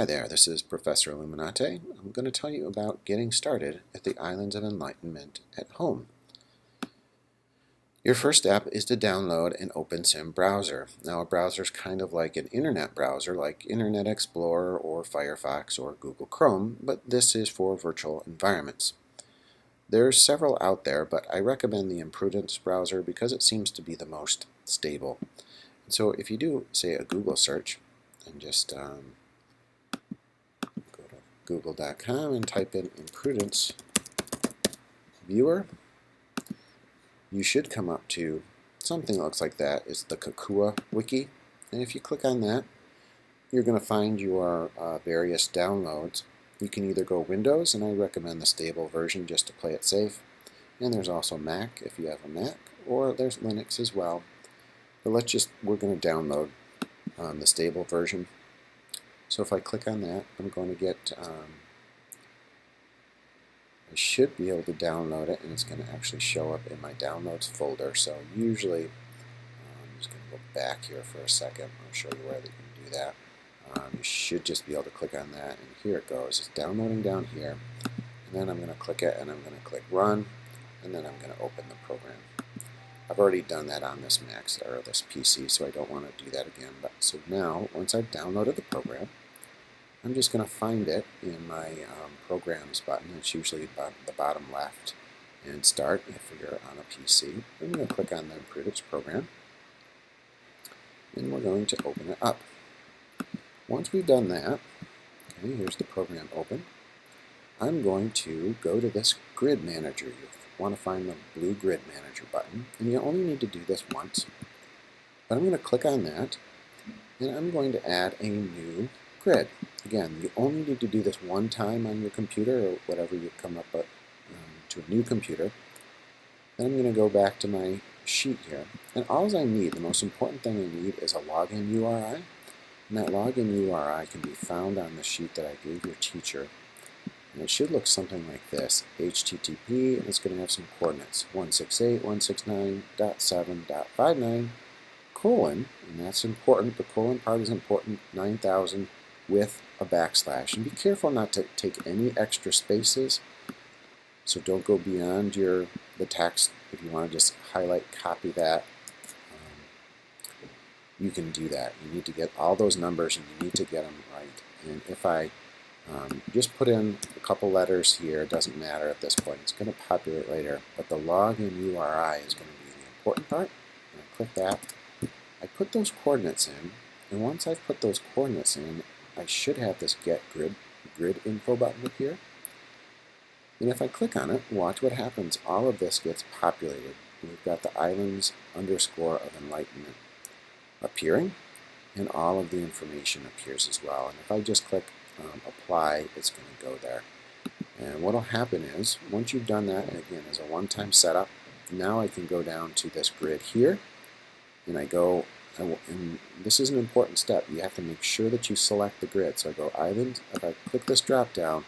Hi there, this is Professor Illuminate. I'm going to tell you about getting started at the Islands of Enlightenment at home. Your first step is to download an OpenSim browser. Now, a browser is kind of like an internet browser, like Internet Explorer or Firefox or Google Chrome, but this is for virtual environments. There's several out there, but I recommend the Imprudence browser because it seems to be the most stable. So if you do, say, a Google search, and just go to google.com and type in Imprudence Viewer, you should come up to something that looks like that. It's the Kakua wiki, and if you click on that, you're going to find your various downloads. You can either go Windows, and I recommend the stable version just to play it safe, and there's also Mac if you have a Mac, or there's Linux as well. But we're going to download the stable version. So if I click on that, I'm going to get, I should be able to download it, and it's going to actually show up in my downloads folder. So usually, I'm just going to go back here for a second. I'll show you where you can do that. You should just be able to click on that, and here it goes. It's downloading down here, and then I'm going to click it, and I'm going to click Run, and then I'm going to open the program. I've already done that on this Mac or this PC, so I don't want to do that again. But so now, once I've downloaded the program, I'm just going to find it in my Programs button. It's usually about the bottom left, and Start if you're on a PC. I'm going to click on the Imprudence program, and we're going to open it up. Once we've done that, okay, here's the program open. I'm going to go to this Grid Manager. You want to find the blue Grid Manager button, and you only need to do this once. But I'm going to click on that, and I'm going to add a new grid. Again, you only need to do this one time on your computer or whatever you come up with to a new computer. Then I'm going to go back to my sheet here, and all I need, the most important thing I need, is a login URI. And that login URI can be found on the sheet that I gave your teacher. And it should look something like this, HTTP, and it's going to have some coordinates, 168.169.7.59, colon, and that's important, the colon part is important, 9,000 with a backslash. And be careful not to take any extra spaces, so don't go beyond the text. If you want to just highlight, copy that, you can do that. You need to get all those numbers, and you need to get them right. And if I just put in a couple letters here, it doesn't matter at this point. It's going to populate later, but the login URI is going to be the important part. And I click that. I put those coordinates in, and once I've put those coordinates in, I should have this Get Grid Info button appear. And if I click on it, watch what happens. All of this gets populated. We've got the islands underscore of enlightenment appearing, and all of the information appears as well. And if I just click apply, it's going to go there. And what will happen is, once you've done that, and again, as a one-time setup, now I can go down to this grid here, and and this is an important step. You have to make sure that you select the grid. So I go Island. If I click this drop down,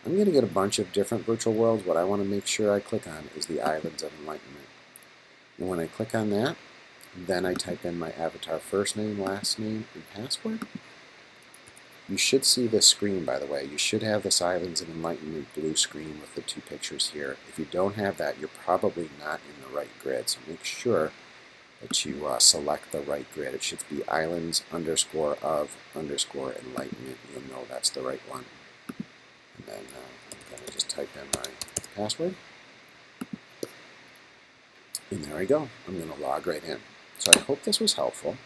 I'm going to get a bunch of different virtual worlds. What I want to make sure I click on is the Islands of Enlightenment. And when I click on that, then I type in my avatar first name, last name, and password. You should see this screen, by the way. You should have this Islands of Enlightenment blue screen with the two pictures here. If you don't have that, you're probably not in the right grid. So make sure that you select the right grid. It should be Islands underscore of underscore Enlightenment. You'll know that's the right one. And then I'm going to just type in my password. And there I go. I'm going to log right in. So I hope this was helpful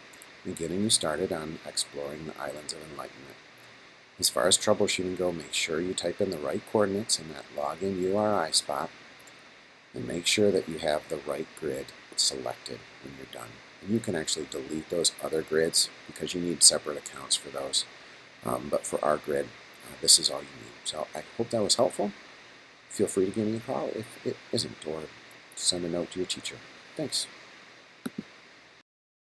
in getting you started on exploring the Islands of Enlightenment. As far as troubleshooting go, make sure you type in the right coordinates in that login URI spot, and make sure that you have the right grid selected when you're done. And you can actually delete those other grids because you need separate accounts for those. But for our grid, this is all you need. So I hope that was helpful. Feel free to give me a call if it isn't, or send a note to your teacher. Thanks.